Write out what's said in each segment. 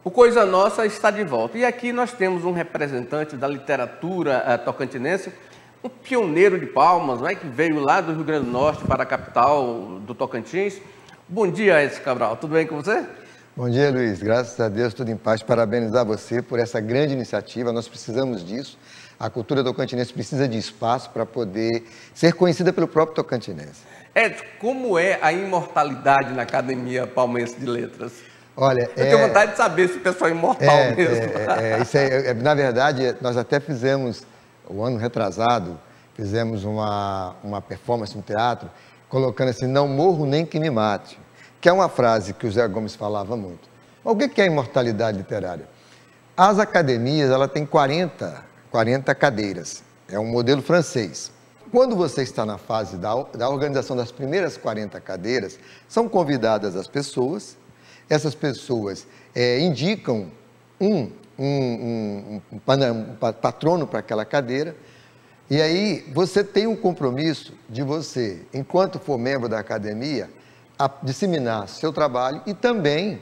O Coisa Nossa está de volta. E aqui nós temos um representante da literatura tocantinense, um pioneiro de Palmas, né, que veio lá do Rio Grande do Norte para a capital do Tocantins. Bom dia, Edson Cabral. Tudo bem com você? Bom dia, Luiz. Graças a Deus, tudo em paz. Parabenizar você por essa grande iniciativa. Nós precisamos disso. A cultura tocantinense precisa de espaço para poder ser conhecida pelo próprio tocantinense. Edson, como é a imortalidade na Academia Palmense de Letras? Olha, eu tenho vontade de saber se o pessoal é imortal mesmo. Na verdade, nós até fizemos, o ano retrasado, fizemos uma performance no teatro, colocando assim, não morro nem que me mate, que é uma frase que o Zé Gomes falava muito. Mas o que é a imortalidade literária? As academias, ela tem 40 cadeiras, é um modelo francês. Quando você está na fase da organização das primeiras 40 cadeiras, são convidadas as pessoas. Essas pessoas indicam um patrono para aquela cadeira, e aí você tem um compromisso de você, enquanto for membro da academia, a disseminar seu trabalho e também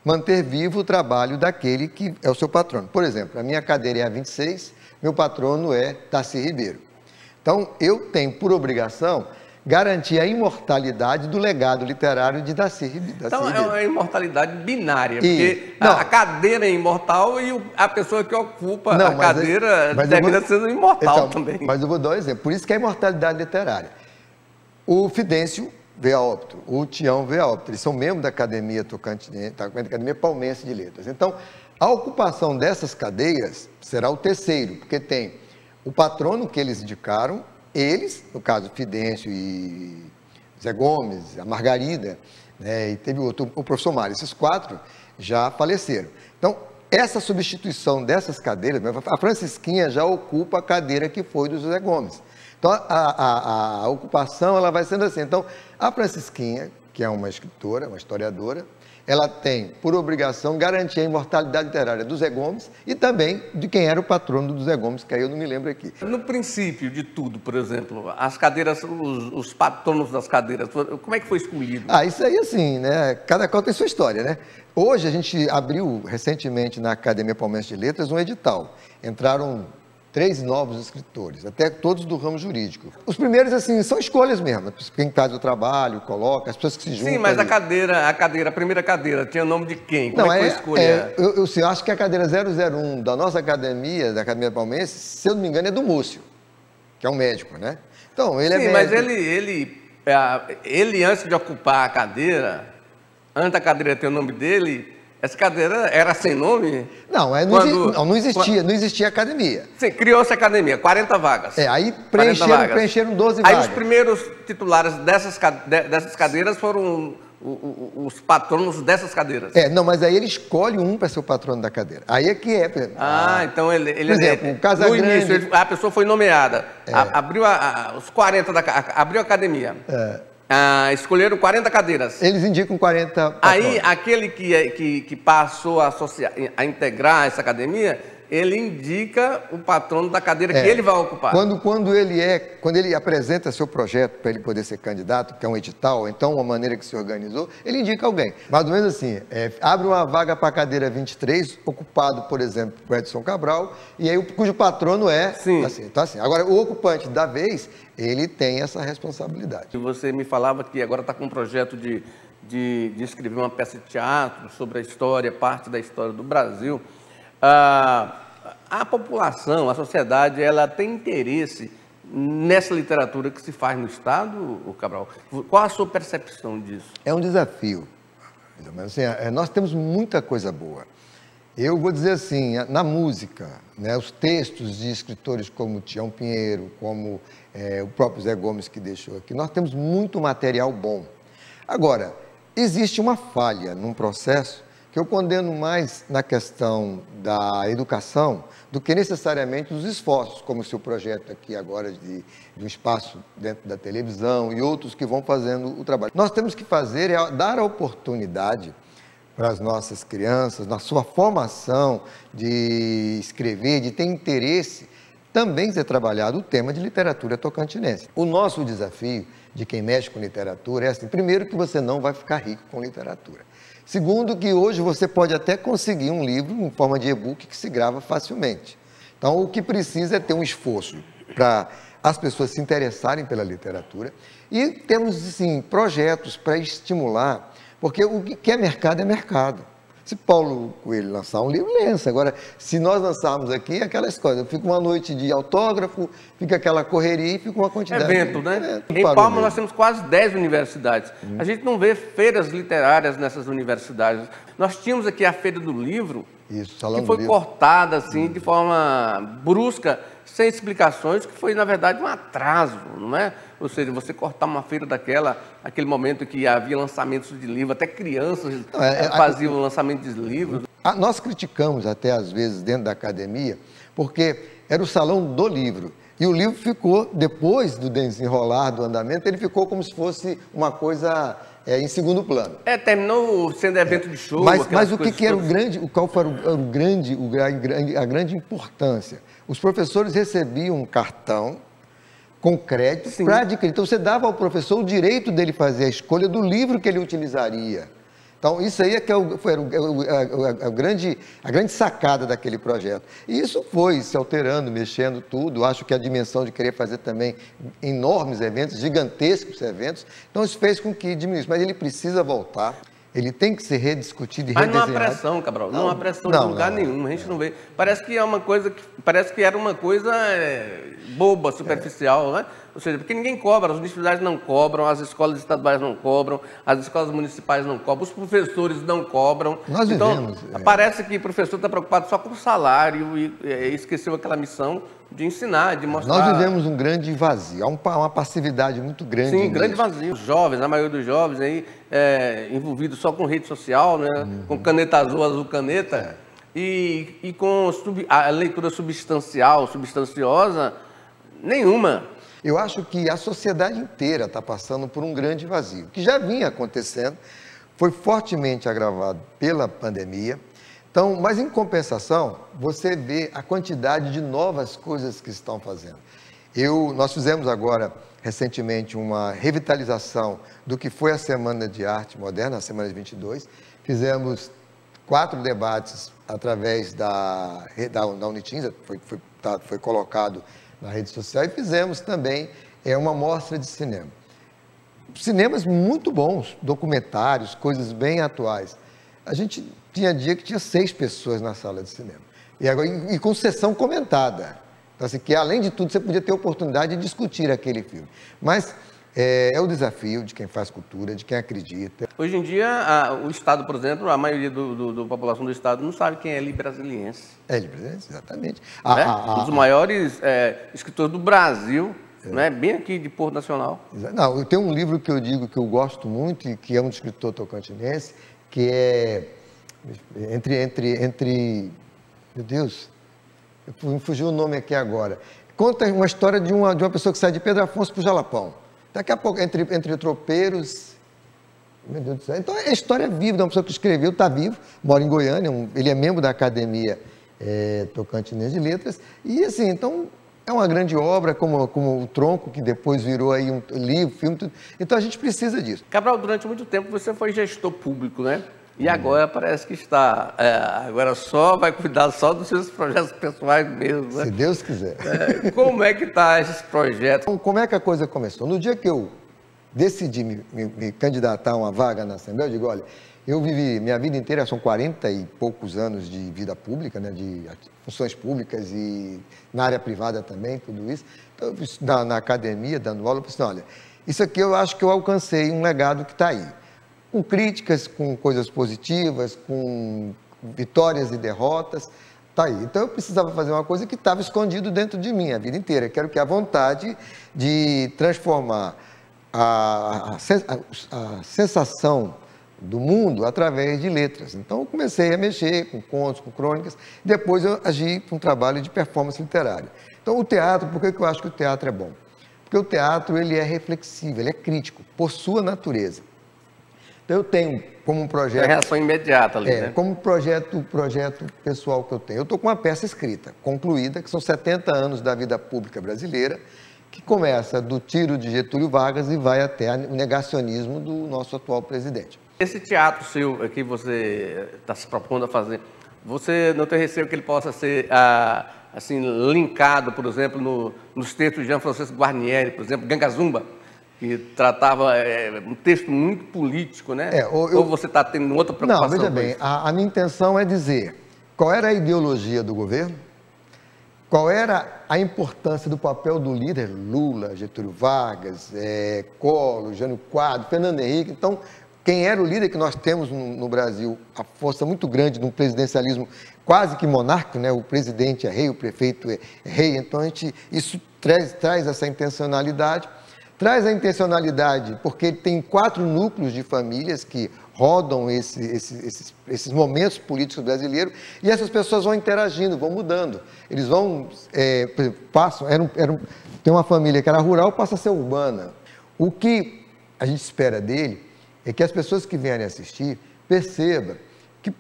manter vivo o trabalho daquele que é o seu patrono. Por exemplo, a minha cadeira é a 26, meu patrono é Darcy Ribeiro. Então, eu tenho por obrigação garantir a imortalidade do legado literário de Darcy Ribeiro. Então, é uma imortalidade binária, porque a cadeira é imortal e a pessoa que ocupa a cadeira termina sendo imortal também. Mas eu vou dar um exemplo. Por isso que é a imortalidade literária. O Fidêncio veio a óbito, o Tião veio a óbito. Eles são membros da Academia Tocantinense, da Academia Palmense de Letras. Então, a ocupação dessas cadeiras será o terceiro, porque tem o patrono que eles indicaram, eles, no caso, Fidêncio e Zé Gomes, a Margarida, né, e teve o professor Mário, esses 4 já faleceram. Então, essa substituição dessas cadeiras, a Francisquinha já ocupa a cadeira que foi do Zé Gomes. Então, a ocupação ela vai sendo assim. Então, a Francisquinha, que é uma escritora, uma historiadora, ela tem, por obrigação, garantir a imortalidade literária do Zé Gomes e também de quem era o patrono do Zé Gomes, que aí eu não me lembro aqui. No princípio de tudo, por exemplo, as cadeiras, os patronos das cadeiras, como é que foi escolhido? Isso aí assim, né? Cada qual tem sua história, né? Hoje a gente abriu recentemente na Academia Palmense de Letras um edital. Entraram 3 novos escritores, até todos do ramo jurídico. Os primeiros, assim, são escolhas mesmo. Quem faz o trabalho, coloca, as pessoas que se juntam. Sim, mas a primeira cadeira, tinha o nome de quem? Como é que foi a escolha? Eu acho que a cadeira 001 da nossa academia, da Academia Palmense, se eu não me engano, é do Múcio, que é um médico, né? Então, ele Sim, é mas médico. ele, antes de ocupar a cadeira, antes da cadeira ter o nome dele, essa cadeira era sem nome? Não, não existia academia. Sim, criou-se a academia, 40 vagas. Aí preencheram 12 vagas. Aí os primeiros titulares dessas cadeiras foram os patronos dessas cadeiras. Não, mas aí ele escolhe um para ser o patrono da cadeira. Aí é que é, por exemplo. Então ele por exemplo, o Casagrande. No início, a pessoa foi nomeada, abriu os 40 abriu a academia. Escolheram 40 cadeiras. Eles indicam 40 patronos. Aí, aquele que passou a integrar essa academia, ele indica o patrono da cadeira que ele vai ocupar. Quando ele apresenta seu projeto para ele poder ser candidato, que é um edital, então uma maneira que se organizou, ele indica alguém. Mais ou menos assim, abre uma vaga para a cadeira 23, ocupado, por exemplo, por Edson Cabral, e aí cujo patrono é... Sim. Assim. Então, assim, agora, o ocupante da vez, ele tem essa responsabilidade. Você me falava que agora está com um projeto de escrever uma peça de teatro sobre a história, parte da história do Brasil. A população, a sociedade, ela tem interesse nessa literatura que se faz no Estado, Cabral? Qual a sua percepção disso? É um desafio. Assim, nós temos muita coisa boa. Eu vou dizer assim, na música, né, os textos de escritores como Tião Pinheiro, como o próprio Zé Gomes que deixou aqui, nós temos muito material bom. Agora, existe uma falha num processo que eu condeno mais na questão da educação do que necessariamente os esforços, como o seu projeto aqui agora de um espaço dentro da televisão e outros que vão fazendo o trabalho. Nós temos que fazer dar a oportunidade para as nossas crianças, na sua formação de escrever, de ter interesse, também ser trabalhado o tema de literatura tocantinense. O nosso desafio de quem mexe com literatura é assim, primeiro que você não vai ficar rico com literatura. Segundo que hoje você pode até conseguir um livro em forma de e-book que se grava facilmente. Então o que precisa é ter um esforço para as pessoas se interessarem pela literatura e temos, sim, projetos para estimular, porque o que é mercado. Se Paulo Coelho lançar um livro, lança. Agora, se nós lançarmos aqui, aquelas coisas, fica uma noite de autógrafo, fica aquela correria e fica uma quantidade evento, de... né? Em Palmas nós temos quase 10 universidades. A gente não vê feiras literárias nessas universidades. Nós tínhamos aqui a Feira do Livro, Isso, Salão que foi do Livro. cortada assim, de forma brusca, sem explicações, que foi, na verdade, um atraso, não é? Ou seja, você cortar uma feira daquela, aquele momento que havia lançamentos de livro, até crianças faziam lançamento de livros. Nós criticamos até, às vezes, dentro da academia, porque era o Salão do Livro. E o livro ficou, depois do desenrolar do andamento, ele ficou como se fosse uma coisa em segundo plano. Terminou sendo evento de show. Mas o que era o grande, qual foi a grande importância? Os professores recebiam um cartão com crédito para adquirir. Então, você dava ao professor o direito dele fazer a escolha do livro que ele utilizaria. Então, isso aí é que foi a grande sacada daquele projeto. E isso foi se alterando, mexendo tudo. Acho que a dimensão de querer fazer também enormes eventos, gigantescos eventos, então isso fez com que diminuísse. Mas ele precisa voltar. Ele tem que ser rediscutido e redesenhado. Mas não há pressão, Cabral, não há pressão de lugar nenhum, a gente não vê. Parece que é uma coisa, parece que era uma coisa boba, superficial, né? Ou seja, porque ninguém cobra, as universidades não cobram, as escolas estaduais não cobram, as escolas municipais não cobram, os professores não cobram. Nós vivemos... Parece que o professor está preocupado só com o salário e esqueceu aquela missão de ensinar, de mostrar... Nós vivemos um grande vazio, há uma passividade muito grande. Sim, grande vazio. Os jovens, a maioria dos jovens aí, envolvidos só com rede social, né? Com caneta azul, azul caneta, e com a leitura substanciosa, nenhuma. Eu acho que a sociedade inteira está passando por um grande vazio, que já vinha acontecendo, foi fortemente agravado pela pandemia. Então, mas em compensação, você vê a quantidade de novas coisas que estão fazendo. Nós fizemos agora, recentemente, uma revitalização do que foi a Semana de Arte Moderna, a Semana de 22. Fizemos 4 debates através da Unitins, foi colocado na rede social, e fizemos também uma mostra de cinema. Cinemas muito bons, documentários, coisas bem atuais. A gente tinha dia que tinha 6 pessoas na sala de cinema. E com sessão comentada. Então, assim, que além de tudo, você podia ter a oportunidade de discutir aquele filme. Mas é o desafio de quem faz cultura, de quem acredita. Hoje em dia, o Estado, por exemplo, a maioria da população do Estado não sabe quem é Eli Brasiliense. Brasiliense, exatamente. Um dos maiores escritores do Brasil, né? Bem aqui de Porto Nacional. Não, eu tenho um livro que eu digo que eu gosto muito, e que é um escritor tocantinense, que é meu Deus, me fugiu o nome aqui agora. Conta uma história de uma pessoa que sai de Pedro Afonso para o Jalapão. Daqui a pouco, entre tropeiros... Meu Deus do céu. Então, é a história viva de uma pessoa que escreveu, está vivo, mora em Goiânia, ele é membro da Academia Tocantinense de Letras. E, assim, então, é uma grande obra, como o Tronco, que depois virou aí um livro, filme, tudo. Então, a gente precisa disso. Cabral, durante muito tempo você foi gestor público, né? E agora parece que está... agora vai cuidar só dos seus projetos pessoais mesmo, né? Se Deus quiser. Como é que está esses projetos? Então, como é que a coisa começou? No dia que eu decidi me candidatar a uma vaga na Assembleia, eu digo, olha, eu vivi minha vida inteira, são 40 e poucos anos de vida pública, né, de funções públicas e na área privada também, tudo isso. Então, na academia, dando aula, eu pensei, olha, isso aqui eu acho que eu alcancei um legado que está aí. Com críticas, com coisas positivas, com vitórias e derrotas, está aí. Então, eu precisava fazer uma coisa que estava escondido dentro de mim a vida inteira. Quero que a vontade de transformar a sensação do mundo através de letras. Então, eu comecei a mexer com contos, com crônicas, depois eu agi com um trabalho de performance literária. Então, o teatro, por que eu acho que o teatro é bom? Porque o teatro ele é reflexivo, ele é crítico, por sua natureza. Então, eu tenho como um projeto... É reação imediata ali, né? Como projeto pessoal que eu tenho. Eu estou com uma peça escrita, concluída, que são 70 anos da vida pública brasileira, que começa do tiro de Getúlio Vargas e vai até o negacionismo do nosso atual presidente. Esse teatro seu que você está se propondo a fazer, você não tem receio que ele possa ser assim, linkado, por exemplo, nos textos de Jean Francisco Guarnieri, por exemplo, Gangazumba, que tratava um texto muito político, né? Ou você está tendo outra preocupação? Não, veja bem, a minha intenção é dizer qual era a ideologia do governo, qual era a importância do papel do líder Lula, Getúlio Vargas, Collor, Jânio Quadros, Fernando Henrique. Então, quem era o líder que nós temos no Brasil, a força muito grande de um presidencialismo quase que monárquico, né? O presidente é rei, o prefeito é rei. Então, isso traz essa intencionalidade. Traz a intencionalidade porque tem 4 núcleos de famílias que rodam esses momentos políticos brasileiros e essas pessoas vão interagindo, vão mudando. Eles vão, por exemplo, passam, tem uma família que era rural, passa a ser urbana. O que a gente espera dele é que as pessoas que vierem assistir percebam que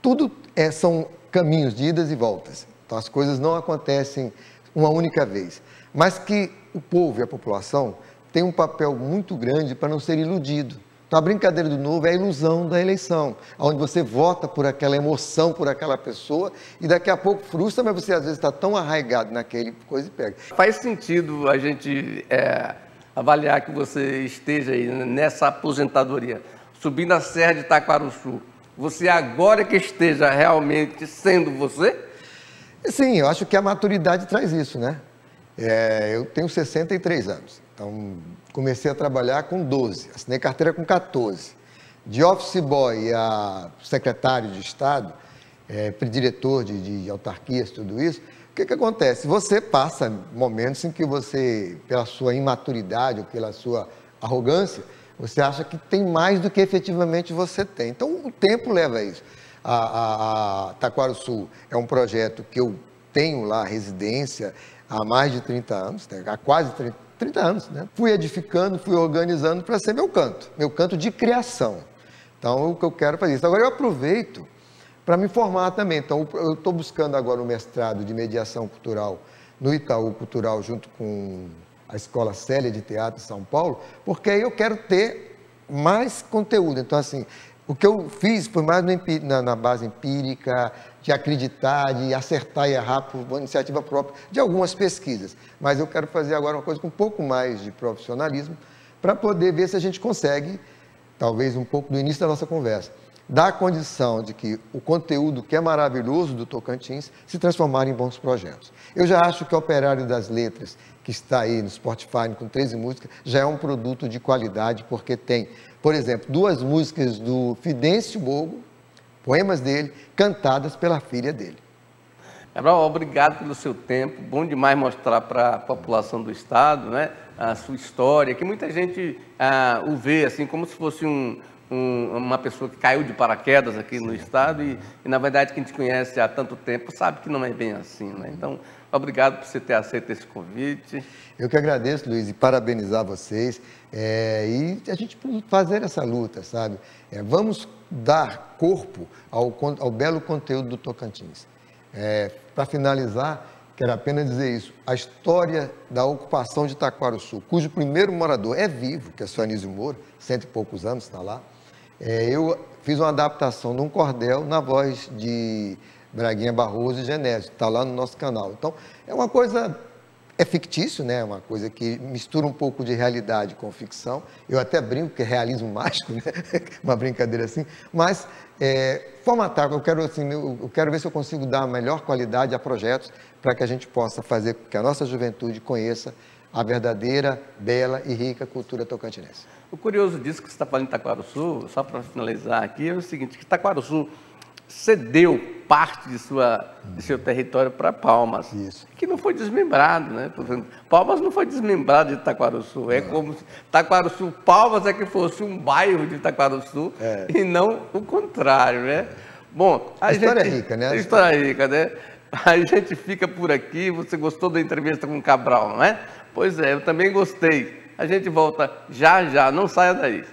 tudo são caminhos de idas e voltas. Então as coisas não acontecem uma única vez, mas que o povo e a população tem um papel muito grande para não ser iludido. Então, a brincadeira do novo é a ilusão da eleição, onde você vota por aquela emoção, por aquela pessoa, e daqui a pouco frustra, mas você às vezes está tão arraigado naquele coisa e pega. Faz sentido a gente avaliar que você esteja aí nessa aposentadoria, subindo a Serra de Itaquaruçu. Você agora que esteja realmente sendo você? Sim, eu acho que a maturidade traz isso, né? Eu tenho 63 anos. Então, comecei a trabalhar com 12, assinei carteira com 14. De office boy a secretário de Estado, diretor de autarquias, tudo isso, o que acontece? Você passa momentos em que você, pela sua imaturidade ou pela sua arrogância, você acha que tem mais do que efetivamente você tem. Então, o tempo leva a isso. A Taquaruçu é um projeto que eu tenho lá residência há mais de 30 anos, há quase 30 anos, né? Fui edificando, fui organizando para ser meu canto de criação. Então, o que eu quero fazer isso. Agora, eu aproveito para me formar também. Então, eu estou buscando agora o mestrado de mediação cultural no Itaú Cultural, junto com a Escola Célia de Teatro de São Paulo, porque aí eu quero ter mais conteúdo. Então, assim, o que eu fiz foi mais na base empírica, de acreditar, de acertar e errar por iniciativa própria, de algumas pesquisas. Mas eu quero fazer agora uma coisa com um pouco mais de profissionalismo, para poder ver se a gente consegue, talvez um pouco do início da nossa conversa, dar a condição de que o conteúdo que é maravilhoso do Tocantins se transformar em bons projetos. Eu já acho que o Operário das Letras, que está aí no Spotify com 13 músicas, já é um produto de qualidade, porque tem, por exemplo, 2 músicas do Fidêncio Bogo, poemas dele, cantadas pela filha dele. Cabral, obrigado pelo seu tempo. Bom demais mostrar para a população do Estado, né, a sua história, que muita gente o vê assim como se fosse uma pessoa que caiu de paraquedas aqui no Estado e, na verdade, quem te conhece há tanto tempo sabe que não é bem assim, né? Então, obrigado por você ter aceito esse convite. Eu que agradeço, Luiz, e parabenizar vocês e a gente fazer essa luta, sabe? Vamos dar corpo ao belo conteúdo do Tocantins. Para finalizar, quero apenas dizer isso, a história da ocupação de Taquaruçu, cujo primeiro morador é vivo, que é o Anísio Moura, 100 e poucos anos, está lá. Eu fiz uma adaptação de um cordel na voz de Braguinha Barroso e Genésio, está lá no nosso canal. Então, é uma coisa, fictício, né? Uma coisa que mistura um pouco de realidade com ficção. Eu até brinco que é realismo mágico, né? Uma brincadeira assim. Mas, formatar, eu quero ver se eu consigo dar a melhor qualidade a projetos para que a gente possa fazer com que a nossa juventude conheça a verdadeira, bela e rica cultura tocantinense. O curioso disso que você está falando em Itaquaruçu, só para finalizar aqui, é o seguinte, que Itaquaruçu cedeu parte de seu território para Palmas, Isso. Que não foi desmembrado, né? Palmas não foi desmembrado de Itaquaruçu, é como se Itaquaruçu, Palmas é que fosse um bairro de Itaquaruçu e não o contrário, né? Bom, a história é rica, né? A história é rica, né? A gente fica por aqui, você gostou da entrevista com o Cabral, não é? Pois é, eu também gostei. A gente volta já, não saia daí.